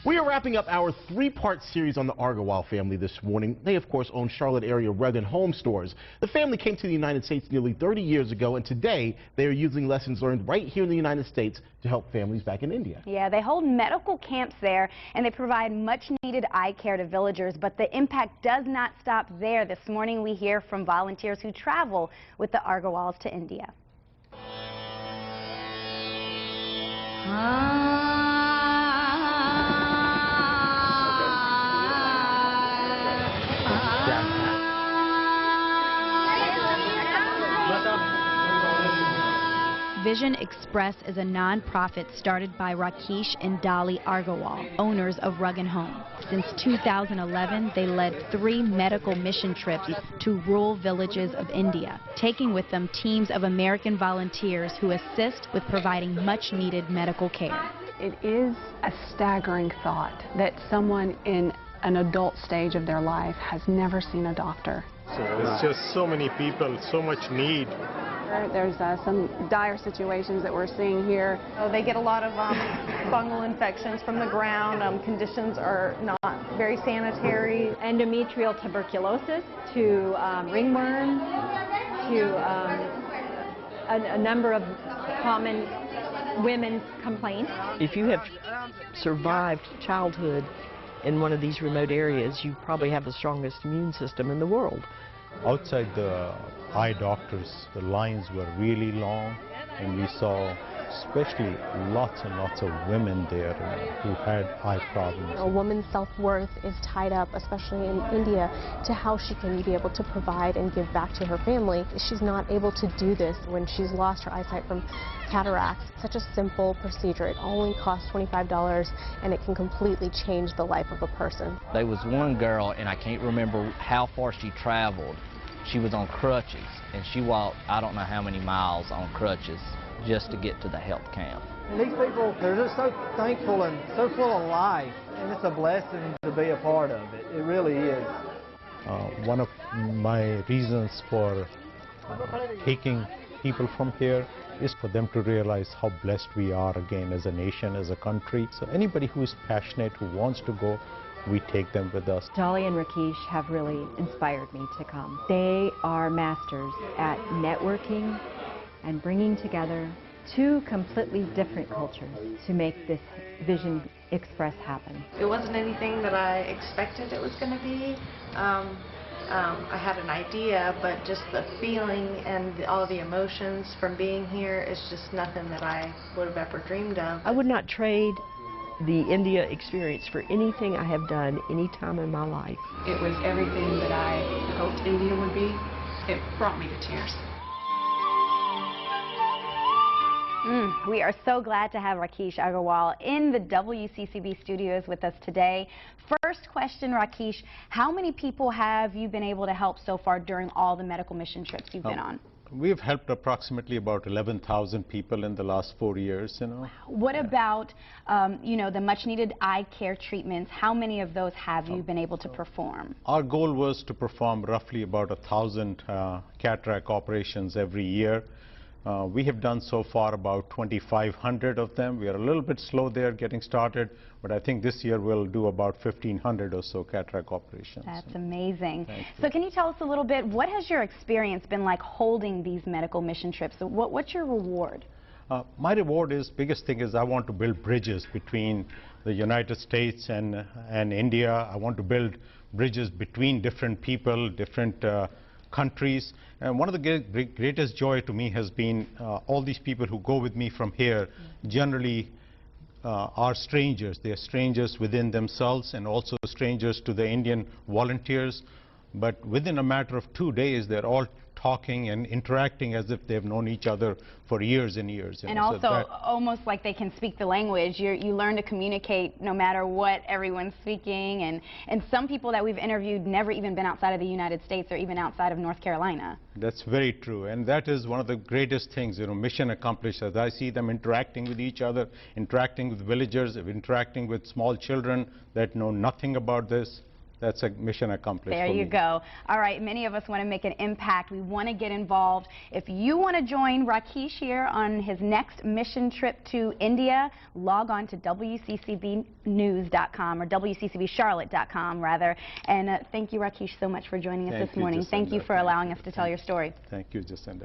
We are wrapping up our three-part series on the Agarwal family this morning. They, of course, own Charlotte area rug and home stores. The family came to the United States nearly 30 years ago, and today they are using lessons learned right here in the United States to help families back in India. Yeah, they hold medical camps there, and they provide much-needed eye care to villagers, but the impact does not stop there. This morning we hear from volunteers who travel with the Agarwals to India. Vision Express is a non-profit started by Rakesh and Dolly Agarwal, owners of Rug and Home. Since 2011, they led 3 medical mission trips to rural villages of India, taking with them teams of American volunteers who assist with providing much-needed medical care. It is a staggering thought that someone in an adult stage of their life has never seen a doctor. So it's just so many people, so much need. There's some dire situations that we're seeing here. They get a lot of fungal infections from the ground. Conditions are not very sanitary. Endometrial tuberculosis to ringworm to a number of common women's complaints. If you have survived childhood in one of these remote areas, you probably have the strongest immune system in the world. Outside the eye doctors, the lines were really long, and we saw especially lots and lots of women there who had eye problems. A woman's self-worth is tied up, especially in India, to how she can be able to provide and give back to her family. She's not able to do this when she's lost her eyesight from cataracts. Such a simple procedure. It only costs $25, and it can completely change the life of a person. There was one girl, and I can't remember how far she traveled. She was on crutches, and she walked I don't know how many miles on crutches just to get to the health camp. And these people, they're just so thankful and so full of life, and it's a blessing to be a part of it. It really is. One of my reasons for taking people from here is for them to realize how blessed we are again as a nation, as a country. So anybody who is passionate, who wants to go, we take them with us. Dolly and Rakesh have really inspired me to come. They are masters at networking and bringing together 2 completely different cultures to make this Vision Express happen. It wasn't anything that I expected it was going to be. I had an idea, but just the feeling and all the emotions from being here is just nothing that I would have ever dreamed of. I would not trade the India experience for anything I have done any time in my life. It was everything that I hoped India would be. It brought me to tears. We are so glad to have Rakesh Agarwal in the WCCB studios with us today. First question, Rakesh, how many people have you been able to help so far during all the medical mission trips you've been on? We've helped approximately about 11,000 people in the last 4 years, Wow. What about, you know, the much-needed eye care treatments? How many of those have you been able to perform? Our goal was to perform roughly about 1,000 cataract operations every year. We have done so far about 2,500 of them. We are a little bit slow there getting started, but I think this year we'll do about 1,500 or so cataract operations. That's amazing. So can you tell us a little bit, what has your experience been like holding these medical mission trips? So what's your reward? My reward is, biggest thing is I want to build bridges between the United States and India. I want to build bridges between different people, different countries. And one of the greatest joy to me has been all these people who go with me from here generally are strangers. They are strangers within themselves and also strangers to the Indian volunteers. But within a matter of 2 days, they're all talking and interacting as if they've known each other for years and years. And also almost like they can speak the language. You learn to communicate no matter what everyone's speaking. And some people that we've interviewed never even been outside of the United States or even outside of North Carolina. That's very true. And that is one of the greatest things, you know, mission accomplished, as I see them interacting with each other, interacting with villagers, interacting with small children that know nothing about this. that's a mission accomplished. There for you me. go. All right, many of us want to make an impact. We want to get involved. If you want to join Rakesh here on his next mission trip to India, log on to WCCBnews.com or WCCBcharlotte.com rather. And thank you, Rakesh, so much for joining us this morning. Thank you for allowing us to tell your story. Thank you, Jacinda.